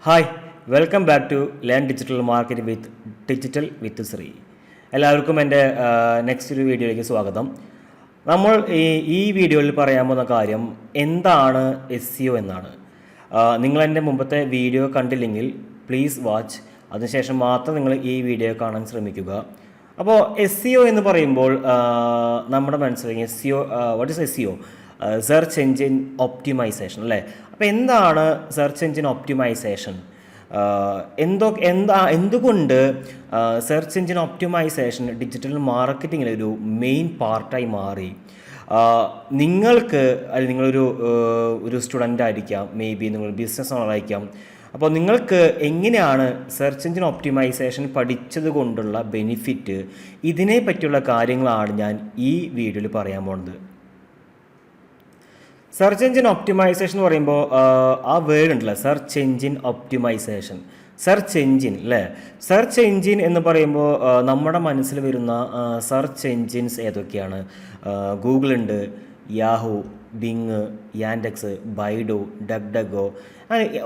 Hi, welcome back to learn digital marketing with digital with Shri. എല്ലാവർക്കും എൻ്റെ next ഒരു വീഡിയോയിലേക്ക് സ്വാഗതം. നമ്മൾ ഈ വീഡിയോയിൽ പറയാൻ പോകുന്ന കാര്യം എന്താണ് SEO എന്നാണ്. നിങ്ങൾ എൻ്റെ മുമ്പത്തെ വീഡിയോ കണ്ടില്ലെങ്കിൽ പ്ലീസ് വാച്ച്, അതിനുശേഷം മാത്രം നിങ്ങൾ ഈ വീഡിയോ കാണാൻ ശ്രമിക്കുക. അപ്പോൾ SEO എന്ന് പറയുമ്പോൾ നമ്മുടെ മനസ്സിലാക്കി what is SEO? Search engine optimisation അല്ലേ. അപ്പോൾ എന്താണ് സെർച്ച് എൻജിൻ ഒപ്റ്റിമൈസേഷൻ? എന്തുകൊണ്ട് സെർച്ച് എൻജിൻ ഒപ്റ്റിമൈസേഷൻ ഡിജിറ്റൽ മാർക്കറ്റിങ്ങിലെ ഒരു മെയിൻ പാർട്ടായി മാറി? നിങ്ങൾക്ക് അല്ലെങ്കിൽ നിങ്ങളൊരു സ്റ്റുഡൻ്റ് ആയിരിക്കാം, മേ ബി നിങ്ങൾ ബിസിനസ് ഓണർ ആയിരിക്കാം. അപ്പോൾ നിങ്ങൾക്ക് എങ്ങനെയാണ് സെർച്ച് എൻജിൻ ഒപ്റ്റിമൈസേഷൻ പഠിച്ചത് കൊണ്ടുള്ള ബെനിഫിറ്റ്, ഇതിനെ പറ്റിയുള്ള കാര്യങ്ങളാണ് ഞാൻ ഈ വീഡിയോയിൽ പറയാൻ പോകുന്നത്. സെർച്ച് എൻജിൻ ഒപ്റ്റിമൈസേഷൻ എന്ന് പറയുമ്പോൾ ആ വേർഡ് ഉണ്ടല്ലോ, search engine optimisation, search engine അല്ലേ. സെർച്ച് എൻജിൻ എന്ന് പറയുമ്പോൾ നമ്മുടെ മനസ്സിൽ വരുന്ന സെർച്ച് എൻജിൻസ് ഏതൊക്കെയാണ്? ഗൂഗിൾ ഉണ്ട്, Yahoo, Bing, Yandex, Baidu, DuckDuckGo,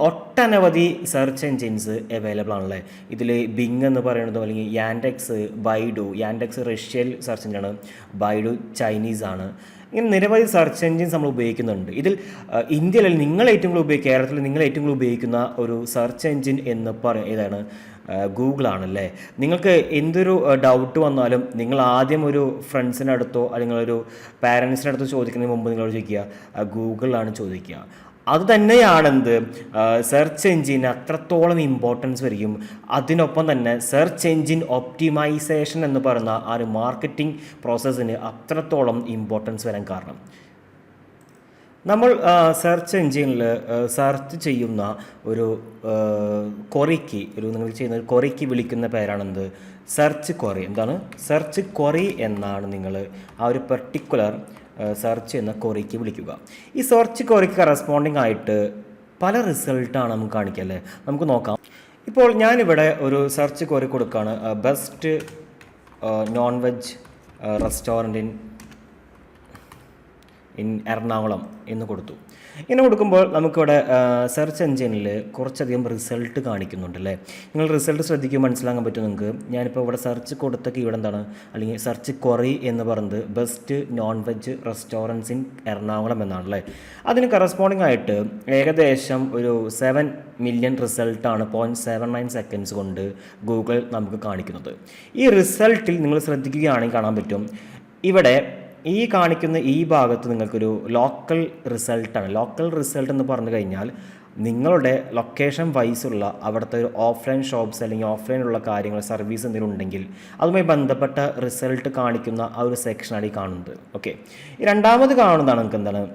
ഒട്ടനവധി സെർച്ച് എൻജിൻസ് അവൈലബിൾ ആണല്ലേ. ഇതിൽ ബിങ് എന്ന് പറയുന്നത് അല്ലെങ്കിൽ Yandex, Baidu, Yandex Russian search എഞ്ചിനാണ്, ബൈഡു ചൈനീസ് ആണ്. ഇങ്ങനെ നിരവധി സെർച്ച് എൻജിൻസ് നമ്മൾ ഉപയോഗിക്കുന്നുണ്ട്. ഇതിൽ ഇന്ത്യയിൽ നിങ്ങൾ ഏറ്റവും കൂടുതൽ കേരളത്തിൽ നിങ്ങൾ ഏറ്റവും കൂടുതൽ ഉപയോഗിക്കുന്ന ഒരു സെർച്ച് എൻജിൻ എന്ന് ഏതാണ്? ഗൂഗിളാണല്ലേ. നിങ്ങൾക്ക് എന്തൊരു ഡൗട്ട് വന്നാലും നിങ്ങൾ ആദ്യം ഒരു ഫ്രണ്ട്സിൻ്റെ അടുത്തോ അല്ലെങ്കിൽ ഒരു പാരൻസിൻ്റെ അടുത്തോ ചോദിക്കുന്നതിന് മുമ്പ് നിങ്ങളോട് ചോദിക്കുക, ഗൂഗിളാണ് ചോദിക്കുക. അത് തന്നെയാണെന്ത് സെർച്ച് എൻജിന് അത്രത്തോളം ഇമ്പോർട്ടൻസ് വരികയും അതിനൊപ്പം തന്നെ സെർച്ച് എൻജിൻ ഒപ്റ്റിമൈസേഷൻ എന്ന് പറയുന്ന ആ ഒരു മാർക്കറ്റിംഗ് പ്രോസസ്സിന് അത്രത്തോളം ഇമ്പോർട്ടൻസ് വരാൻ കാരണം. നമ്മൾ സെർച്ച് എൻജിനിൽ സെർച്ച് ചെയ്യുന്ന ഒരു ക്വറിക്ക് നിങ്ങൾ ചെയ്യുന്ന ഒരു ക്വറിക്ക് വിളിക്കുന്ന പേരാണെന്ത്? Search query. എന്താണ്? സെർച്ച് ക്വറി എന്നാണ് നിങ്ങൾ ആ ഒരു പെർട്ടിക്കുലർ സെർച്ച് എന്ന ക്വറിക്ക് വിളിക്കുക. ഈ സെർച്ച് ക്വറിക്ക് കറസ്പോണ്ടിങ് ആയിട്ട് പല റിസൾട്ടാണ് നമുക്ക് കാണിക്കുക അല്ലേ. നമുക്ക് നോക്കാം. ഇപ്പോൾ ഞാനിവിടെ ഒരു സെർച്ച് ക്വറി കൊടുക്കുകയാണ്, best non veg restaurant in Ernakulam എന്ന് കൊടുത്തു. ഇങ്ങനെ കൊടുക്കുമ്പോൾ നമുക്കിവിടെ സെർച്ച് എൻജിനിൽ കുറച്ചധികം റിസൾട്ട് കാണിക്കുന്നുണ്ട് അല്ലേ. നിങ്ങൾ റിസൾട്ട് ശ്രദ്ധിക്കുമ്പോൾ മനസ്സിലാക്കാൻ പറ്റും നിങ്ങൾക്ക്. ഞാനിപ്പോൾ ഇവിടെ സെർച്ച് കൊടുത്ത കീവേഡ് എന്താണ്, അല്ലെങ്കിൽ സെർച്ച് ക്വറി എന്ന് പറയുന്നത് best non veg restaurants in Ernakulam എന്നാണല്ലേ. അതിന് കറസ്പോണ്ടിങ് ആയിട്ട് ഏകദേശം ഒരു 7 മില്യൺ റിസൾട്ടാണ് 0.79 സെക്കൻഡ്സ് കൊണ്ട് ഗൂഗിൾ നമുക്ക് കാണിക്കുന്നത്. ഈ റിസൾട്ടിൽ നിങ്ങൾ ശ്രദ്ധിക്കുകയാണെങ്കിൽ കാണാൻ പറ്റും, ഇവിടെ ഈ കാണിക്കുന്ന ഈ ഭാഗത്ത് നിങ്ങൾക്കൊരു ലോക്കൽ റിസൾട്ടാണ്. ലോക്കൽ റിസൾട്ട് എന്ന് പറഞ്ഞു കഴിഞ്ഞാൽ നിങ്ങളുടെ ലൊക്കേഷൻ വൈസുള്ള അവിടുത്തെ ഒരു ഓഫ്ലൈൻ ഷോപ്സ് അല്ലെങ്കിൽ ഓഫ്ലൈനുള്ള കാര്യങ്ങൾ, സർവീസ് എന്തെങ്കിലും ഉണ്ടെങ്കിൽ അതുമായി ബന്ധപ്പെട്ട റിസൾട്ട് കാണിക്കുന്ന ആ ഒരു സെക്ഷനാണ് ഈ കാണുന്നത്. ഓക്കെ, ഈ രണ്ടാമത് കാണുന്നതാണ് നിങ്ങൾക്ക്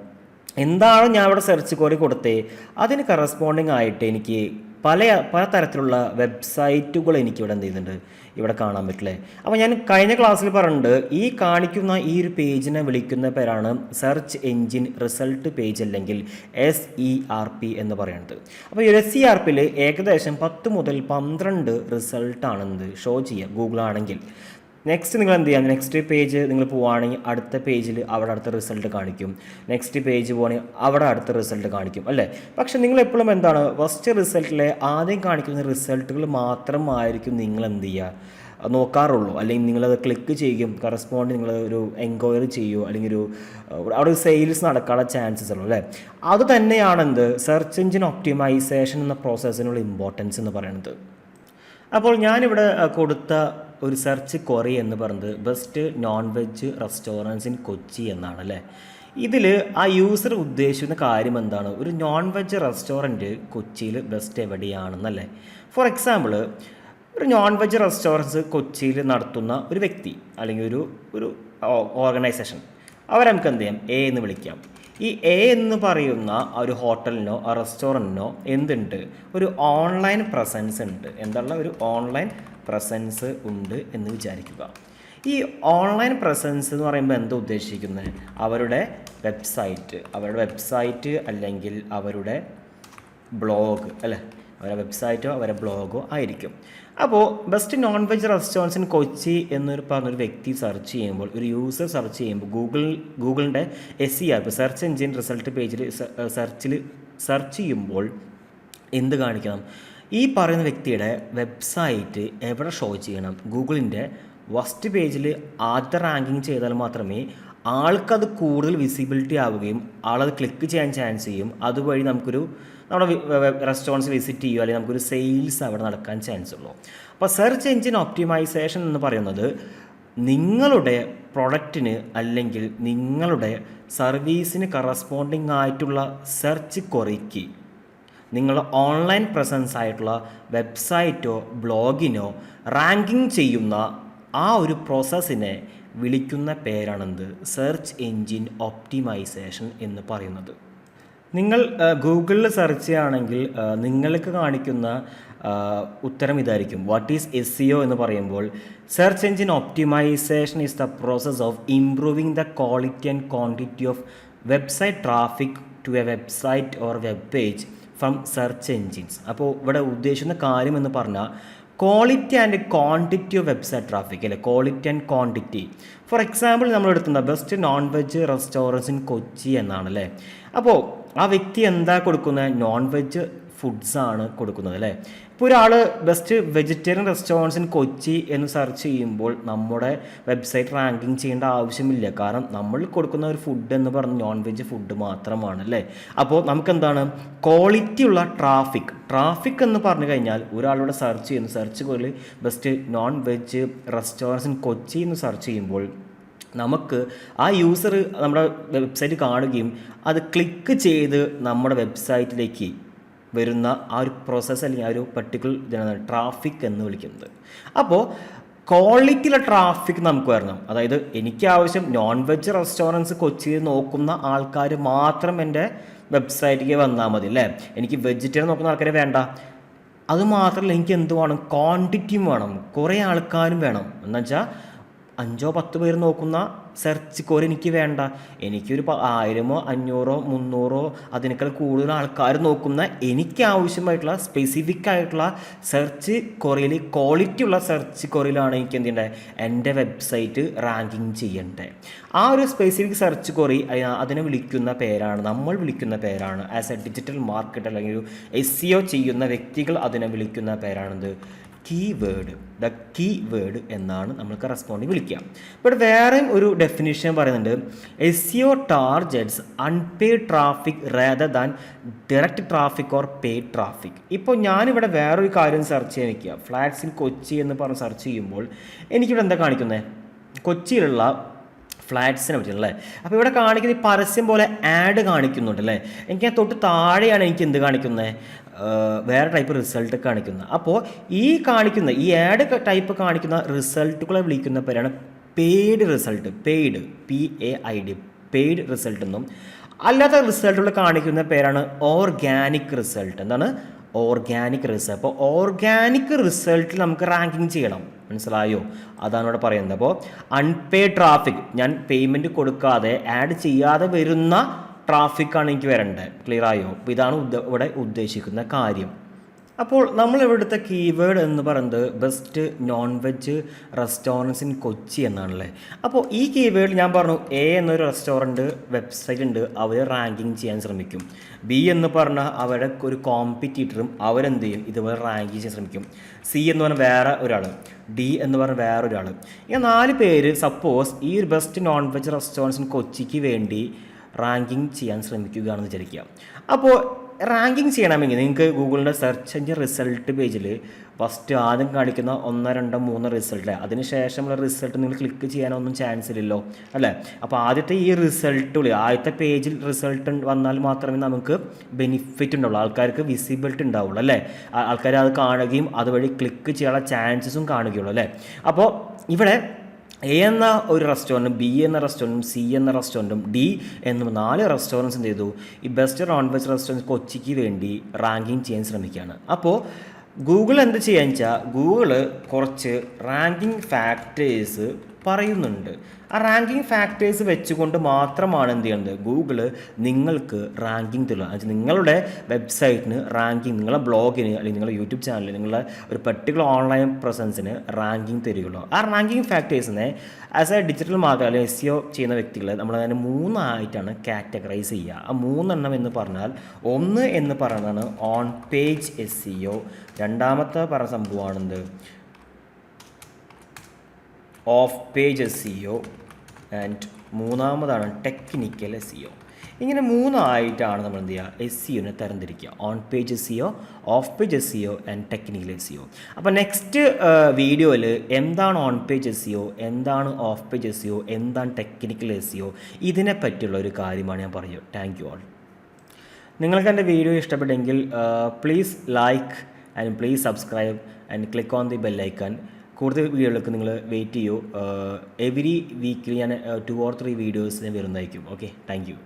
എന്താണ് ഞാൻ ഇവിടെ സെർച്ച് ക്വറി കൊടുത്തേ, അതിന് കറസ്പോണ്ടിങ് ആയിട്ട് എനിക്ക് പല തരത്തിലുള്ള വെബ്സൈറ്റുകൾ എനിക്കിവിടെ എന്ത് ചെയ്യുന്നുണ്ട്, ഇവിടെ കാണാൻ പറ്റില്ലേ. അപ്പോൾ ഞാൻ കഴിഞ്ഞ ക്ലാസ്സിൽ പറഞ്ഞിട്ടുണ്ട്, ഈ കാണിക്കുന്ന ഈ ഒരു പേജിനെ വിളിക്കുന്ന പേരാണ് സെർച്ച് എൻജിൻ റിസൾട്ട് പേജ് അല്ലെങ്കിൽ SERP എന്ന് പറയുന്നത്. അപ്പോൾ ഈ SERPയിൽ ഏകദേശം 10 മുതൽ 12 റിസൾട്ടാണെന്ത് ഷോ ചെയ്യുക ഗൂഗിൾ ആണെങ്കിൽ. നെക്സ്റ്റ് നിങ്ങൾ എന്ത് ചെയ്യാം, നെക്സ്റ്റ് പേജ് നിങ്ങൾ പോവുകയാണെങ്കിൽ അടുത്ത പേജിൽ അവിടെ അടുത്ത റിസൾട്ട് കാണിക്കും. നെക്സ്റ്റ് പേജ് പോവുകയാണെങ്കിൽ അവിടെ അടുത്ത റിസൾട്ട് കാണിക്കും അല്ലേ. പക്ഷേ നിങ്ങൾ എപ്പോഴും എന്താണ്, ഫസ്റ്റ് റിസൾട്ടിലെ ആദ്യം കാണിക്കുന്ന റിസൾട്ടുകൾ മാത്രമായിരിക്കും നിങ്ങൾ എന്ത് ചെയ്യുക നോക്കാറുള്ളൂ. അല്ലെങ്കിൽ നിങ്ങളത് ക്ലിക്ക് ചെയ്യും, കറസ്പോണ്ട് നിങ്ങൾ ഒരു എൻക്വയറി ചെയ്യുമോ, അല്ലെങ്കിൽ അവിടെ ഒരു സെയിൽസ് നടക്കാനുള്ള ചാൻസസ് ഉള്ളൂ അല്ലേ. അത് തന്നെയാണെന്ത് സെർച്ച് എൻജിൻ ഒപ്റ്റിമൈസേഷൻ എന്ന പ്രോസസ്സിനുള്ള ഇമ്പോർട്ടൻസ് എന്ന് പറയുന്നത്. അപ്പോൾ ഞാനിവിടെ കൊടുത്ത ഒരു സെർച്ച് ക്വറി എന്ന് പറയുന്നത് best non veg restaurants in Kochi എന്നാണ് അല്ലേ. ഇതിൽ ആ യൂസർ ഉദ്ദേശിക്കുന്ന കാര്യം എന്താണ്, ഒരു നോൺ വെജ് റെസ്റ്റോറൻറ്റ് കൊച്ചിയിൽ ബെസ്റ്റ് എവിടെയാണെന്നല്ലേ. ഫോർ എക്സാമ്പിൾ, ഒരു നോൺ വെജ് റെസ്റ്റോറൻറ്റ്സ് കൊച്ചിയിൽ നടത്തുന്ന ഒരു വ്യക്തി അല്ലെങ്കിൽ ഒരു ഓർഗനൈസേഷൻ, അവരെ നമുക്ക് എന്ത് ചെയ്യാം, A എന്ന് വിളിക്കാം. ഈ A എന്ന് പറയുന്ന ആ ഒരു ഹോട്ടലിനോ ആ റെസ്റ്റോറൻറ്റിനോ എന്തുണ്ട്, ഒരു ഓൺലൈൻ പ്രസൻസ് ഉണ്ട്. എന്താണ് ഒരു ഓൺലൈൻ പ്രസൻസ് ഉണ്ട് എന്ന് വിചാരിക്കുക. ഈ ഓൺലൈൻ പ്രസൻസ് എന്ന് പറയുമ്പോൾ എന്താ ഉദ്ദേശിക്കുന്നത്, അവരുടെ വെബ്സൈറ്റ് അല്ലെങ്കിൽ അവരുടെ ബ്ലോഗ് അല്ലേ, അവരുടെ വെബ്സൈറ്റോ അവരുടെ ബ്ലോഗോ ആയിരിക്കും. അപ്പോൾ best non veg restaurants in Kochi എന്നൊരു പറഞ്ഞൊരു വ്യക്തി സെർച്ച് ചെയ്യുമ്പോൾ, ഒരു യൂസർ സെർച്ച് ചെയ്യുമ്പോൾ ഗൂഗിളിൻ്റെ SERP സെർച്ച് എൻജിൻ റിസൾട്ട് പേജിൽ സെർച്ച് ചെയ്യുമ്പോൾ എന്ത് കാണിക്കണം, ഈ പറയുന്ന വ്യക്തിയുടെ വെബ്സൈറ്റ് എവിടെ ഷോ ചെയ്യണം? ഗൂഗിളിൻ്റെ ഫസ്റ്റ് പേജിൽ ആദ്യത്തെ റാങ്കിങ് ചെയ്താൽ മാത്രമേ ആൾക്കത് കൂടുതൽ വിസിബിലിറ്റി ആവുകയും ആളത് ക്ലിക്ക് ചെയ്യാൻ ചാൻസ് ചെയ്യും. അതുവഴി നമ്മുടെ റെസ്റ്റോറൻറ്റ്സ് വിസിറ്റ് ചെയ്യുക, അല്ലെങ്കിൽ നമുക്കൊരു സെയിൽസ് അവിടെ നടക്കാൻ ചാൻസ് ഉള്ളൂ. അപ്പോൾ സെർച്ച് എഞ്ചിൻ ഒപ്റ്റിമൈസേഷൻ എന്ന് പറയുന്നത് നിങ്ങളുടെ പ്രൊഡക്റ്റിന് അല്ലെങ്കിൽ നിങ്ങളുടെ സർവീസിന് കറസ്പോണ്ടിങ് ആയിട്ടുള്ള സെർച്ച് ക്വറിക്ക് നിങ്ങളുടെ ഓൺലൈൻ പ്രസൻസ് ആയിട്ടുള്ള വെബ്സൈറ്റോ ബ്ലോഗിനോ റാങ്കിങ് ചെയ്യുന്ന ആ ഒരു പ്രോസസ്സിനെ വിളിക്കുന്ന പേരാണെന്ത്? സെർച്ച് എഞ്ചിൻ ഒപ്റ്റിമൈസേഷൻ എന്ന് പറയുന്നത്. നിങ്ങൾ ഗൂഗിളിൽ സെർച്ച് ചെയ്യുകയാണെങ്കിൽ നിങ്ങൾക്ക് കാണിക്കുന്ന ഉത്തരം ഇതായിരിക്കും. വാട്ട് ഈസ് SEO എന്ന് പറയുമ്പോൾ search engine optimisation is the process of improving the quality and quantity of website traffic to a website or web page from search engines. അപ്പോൾ ഇവിടെ ഉദ്ദേശിക്കുന്ന കാര്യം എന്ന് പറഞ്ഞാൽ quality and quantity of website traffic, അല്ലേ? Quality and quantity. For example നമ്മൾ എടുക്കുന്ന best non veg restaurants in Kochi എന്നാണ്, അല്ലേ? അപ്പോൾ ആ വ്യക്തി എന്താ കൊടുക്കുന്നത്? നോൺ വെജ് ഫുഡ്സാണ് കൊടുക്കുന്നത്, അല്ലേ? ഇപ്പോൾ ഒരാൾ best vegetarian restaurants in Kochi എന്ന് സെർച്ച് ചെയ്യുമ്പോൾ നമ്മുടെ വെബ്സൈറ്റ് റാങ്കിങ് ചെയ്യേണ്ട ആവശ്യമില്ല. കാരണം നമ്മൾ കൊടുക്കുന്ന ഒരു ഫുഡ് എന്ന് പറഞ്ഞാൽ നോൺ വെജ് ഫുഡ് മാത്രമാണ്, അല്ലേ? അപ്പോൾ നമുക്കെന്താണ് ക്വാളിറ്റിയുള്ള ട്രാഫിക് എന്ന് പറഞ്ഞു കഴിഞ്ഞാൽ ഒരാളുടെ സെർച്ച് ചെയ്യുന്നു, സെർച്ച് പോലെ best non veg restaurants in Kochi എന്ന് സെർച്ച് ചെയ്യുമ്പോൾ നമുക്ക് ആ യൂസർ നമ്മുടെ വെബ്സൈറ്റ് കാണുകയും അത് ക്ലിക്ക് ചെയ്ത് നമ്മുടെ വെബ്സൈറ്റിലേക്ക് വരുന്ന ആ ഒരു പ്രോസസ്സ്, അല്ലെങ്കിൽ ആ ഒരു പർട്ടിക്കുലർ ഇതാണ് ട്രാഫിക് എന്ന് വിളിക്കുന്നത്. അപ്പോൾ ക്വാളിറ്റിയിലുള്ള ട്രാഫിക് നമുക്ക് വരണം. അതായത് എനിക്ക് ആവശ്യം നോൺ വെജ് റെസ്റ്റോറൻറ്റ്സ് കൊച്ചിയിൽ നോക്കുന്ന ആൾക്കാർ മാത്രം എൻ്റെ വെബ്സൈറ്റിലേക്ക് വന്നാൽ മതി, അല്ലേ? എനിക്ക് വെജിറ്റേറിയൻ നോക്കുന്ന ആൾക്കാരെ വേണ്ട. അതുമാത്രമല്ല, എനിക്ക് എന്ത് വേണം? ക്വാണ്ടിറ്റിയും വേണം, കുറേ ആൾക്കാരും വേണം. എന്നുവെച്ചാൽ 5-10 പേര് നോക്കുന്ന സെർച്ച് കോർ എനിക്ക് വേണ്ട. എനിക്കൊരു 1000-ഓ 500-ഓ 300-ഓ അതിനേക്കാൾ കൂടുതൽ ആൾക്കാർ നോക്കുന്ന എനിക്ക് ആവശ്യമായിട്ടുള്ള സ്പെസിഫിക് ആയിട്ടുള്ള സെർച്ച് കൊറിയൽ, ക്വാളിറ്റി ഉള്ള സെർച്ച് കൊറിയലാണ് എനിക്ക് എന്ത് ചെയ്യേണ്ടത്? എൻ്റെ വെബ്സൈറ്റ് റാങ്കിങ് ചെയ്യേണ്ടത്. ആ ഒരു സ്പെസിഫിക് സെർച്ച് കൊറി അതിനെ വിളിക്കുന്ന പേരാണ്, നമ്മൾ വിളിക്കുന്ന പേരാണ് ആസ് എ ഡിജിറ്റൽ മാർക്കറ്റ്, അല്ലെങ്കിൽ ഒരു SEO ചെയ്യുന്ന വ്യക്തികൾ അതിനെ വിളിക്കുന്ന പേരാണെന്ത്? കീവേഡ്. ദ കീവേഡ് എന്നാണ് നമ്മൾ കറസ്പോണ്ടിങ് വിളിക്കുക. ഇവിടെ വേറെയും ഒരു ഡെഫിനിഷൻ പറയുന്നുണ്ട്. SEO targets unpaid traffic rather than direct traffic or paid traffic. ഇപ്പോൾ ഞാനിവിടെ വേറൊരു കാര്യം സെർച്ച് ചെയ്യാൻ വയ്ക്കുക, ഫ്ലാറ്റ്സ് ഇൻ കൊച്ചി എന്ന് പറഞ്ഞ് സെർച്ച് ചെയ്യുമ്പോൾ എനിക്കിവിടെ എന്താ കാണിക്കുന്നത്? കൊച്ചിയിലുള്ള ഫ്ലാറ്റ്സിനെ പറ്റിയല്ലേ. അപ്പോൾ ഇവിടെ കാണിക്കുന്ന ഈ പരസ്യം പോലെ ആഡ് കാണിക്കുന്നുണ്ടല്ലേ. എനിക്ക് തൊട്ട് താഴെയാണ് എനിക്ക് എന്ത് കാണിക്കുന്നത്? വേറെ ടൈപ്പ് റിസൾട്ട് കാണിക്കുന്നത്. അപ്പോൾ ഈ ആഡ് ടൈപ്പ് കാണിക്കുന്ന റിസൾട്ടുകളെ വിളിക്കുന്ന പേരാണ് paid result. PAID paid result എന്നും. അല്ലാത്ത റിസൾട്ടുകൾ കാണിക്കുന്ന പേരാണ് ഓർഗാനിക് റിസൾട്ട്. എന്താണ്? Organic result. അപ്പോൾ ഓർഗാനിക് റിസൾട്ടിൽ നമുക്ക് റാങ്കിങ് ചെയ്യണം. മനസ്സിലായോ? അതാണ് ഇവിടെ പറയുന്നത്. അപ്പോൾ അൺപെയ്ഡ് ട്രാഫിക്, ഞാൻ പേയ്മെൻറ്റ് കൊടുക്കാതെ ആഡ് ചെയ്യാതെ വരുന്ന ട്രാഫിക്കാണ് എനിക്ക് വരേണ്ടത്. ക്ലിയർ ആയോ? അപ്പോൾ ഇതാണ് ഇവിടെ ഉദ്ദേശിക്കുന്ന കാര്യം. അപ്പോൾ നമ്മൾ ഇവിടുത്തെ കീവേഡ് എന്ന് പറയുന്നത് best non veg restaurants in Kochi എന്നാണല്ലേ. അപ്പോൾ ഈ കീവേഡ് ഞാൻ പറഞ്ഞു, A എന്നൊരു റെസ്റ്റോറൻറ്റ് വെബ്സൈറ്റ് ഉണ്ട്, അവർ റാങ്കിങ് ചെയ്യാൻ ശ്രമിക്കും. B എന്ന് പറഞ്ഞാൽ അവരുടെ ഒരു കോമ്പറ്റീറ്ററും അവരെന്ത് ചെയ്യും? ഇതുപോലെ റാങ്കിങ് ചെയ്യാൻ ശ്രമിക്കും. C എന്ന് പറഞ്ഞാൽ വേറെ ഒരാൾ, D എന്ന് പറഞ്ഞാൽ വേറൊരാൾ. ഇങ്ങനെ 4 പേര് സപ്പോസ് ഈ ഒരു best non veg restaurants in കൊച്ചിക്ക് വേണ്ടി റാങ്കിങ് ചെയ്യാൻ ശ്രമിക്കുകയാണെന്ന് വിചാരിക്കുക. അപ്പോൾ റാങ്കിങ് ചെയ്യണമെങ്കിൽ നിങ്ങൾക്ക് ഗൂഗിളിൻ്റെ സെർച്ച് എഞ്ചിൻ റിസൾട്ട് പേജിൽ ഫസ്റ്റ് ആദ്യം കാണിക്കുന്ന 1, 2, 3 റിസൾട്ട്, അതിന് ശേഷമുള്ള റിസൾട്ട് നിങ്ങൾ ക്ലിക്ക് ചെയ്യാനൊന്നും ചാൻസ് ഇല്ലല്ലോ, അല്ലേ? അപ്പോൾ ആദ്യത്തെ ഈ റിസൾട്ടുകൾ, ആദ്യത്തെ പേജിൽ റിസൾട്ട് വന്നാൽ മാത്രമേ നമുക്ക് ബെനിഫിറ്റ് ഉണ്ടാവുള്ളൂ, ആൾക്കാർക്ക് വിസിബിലിറ്റി ഉണ്ടാവുള്ളൂ, അല്ലേ? ആൾക്കാർ അത് കാണുകയും അതുവഴി ക്ലിക്ക് ചെയ്യാനുള്ള ചാൻസസും കാണുകയുള്ളൂ, അല്ലേ? അപ്പോൾ ഇവിടെ A എന്ന ഒരു റെസ്റ്റോറൻറ്റും B എന്ന റെസ്റ്റോറൻറ്റും C എന്ന റെസ്റ്റോറൻറ്റും D എന്നും 4 റെസ്റ്റോറൻറ്റ്സ് എന്ത് ചെയ്തു? ഈ ബെസ്റ്റ് നോൺ വെജ് റെസ്റ്റോറൻറ്റ് കൊച്ചിക്ക് വേണ്ടി റാങ്കിങ് ചെയ്യാൻ ശ്രമിക്കുകയാണ്. അപ്പോൾ ഗൂഗിൾ എന്ത് ചെയ്യാന്ന് വെച്ചാൽ ഗൂഗിള് കുറച്ച് റാങ്കിങ് ഫാക്ടേഴ്സ് പറയുന്നുണ്ട്. ആ റാങ്കിങ് ഫാക്ടേഴ്സ് വെച്ചുകൊണ്ട് മാത്രമാണ് എന്ത് ചെയ്യുന്നത്, ഗൂഗിൾ നിങ്ങൾക്ക് റാങ്കിങ് തരുക. എന്നുവെച്ചാൽ നിങ്ങളുടെ വെബ്സൈറ്റിന് റാങ്കിങ്, നിങ്ങളുടെ ബ്ലോഗിന് അല്ലെങ്കിൽ നിങ്ങളുടെ യൂട്യൂബ് ചാനലിൽ നിങ്ങളുടെ ഒരു പെർട്ടിക്കുലർ ഓൺലൈൻ പ്രസൻസിന് റാങ്കിങ് തരികയുള്ളൂ. ആ റാങ്കിങ് ഫാക്ടേഴ്സിനെ ആസ് എ ഡിജിറ്റൽ മാർക്കറ്റ് അല്ലെങ്കിൽ SEO ചെയ്യുന്ന വ്യക്തികൾ നമ്മൾ അതിനെ 3 ആയിട്ടാണ് കാറ്റഗറൈസ് ചെയ്യുക. ആ 3 എന്ന് പറഞ്ഞാൽ, ഒന്ന് എന്ന് പറയുന്നതാണ് ഓൺ പേജ് SEO, രണ്ടാമത്തെ പറഞ്ഞ സംഭവമാണെന്ത് ഓഫ് പേജ് SEO, ആൻഡ് മൂന്നാമതാണ് ടെക്നിക്കൽ SEO. ഇങ്ങനെ 3 ആയിട്ടാണ് നമ്മൾ എന്ത് ചെയ്യുക, SEOനെ തരംതിരിക്കുക. On page SEO, off page SEO and technical SEO. അപ്പോൾ നെക്സ്റ്റ് വീഡിയോയിൽ എന്താണ് ഓൺ പേജ് SEO, എന്താണ് ഓഫ് പേജ് SEO, എന്താണ് ടെക്നിക്കൽ SEO, ഇതിനെ പറ്റിയുള്ള ഒരു കാര്യമാണ് ഞാൻ പറയുക. Thank you all. നിങ്ങൾക്ക് എൻ്റെ വീഡിയോ ഇഷ്ടപ്പെട്ടെങ്കിൽ please like and please subscribe and click on the bell icon. കൂടുതൽ വീഡിയോകൾക്ക് നിങ്ങൾ വെയിറ്റ് ചെയ്യൂ. എവറി വീക്കിൽ ഞാൻ 2 or 3 വീഡിയോസ് ഞാൻ വരുന്നതായിരിക്കും. Okay, thank you.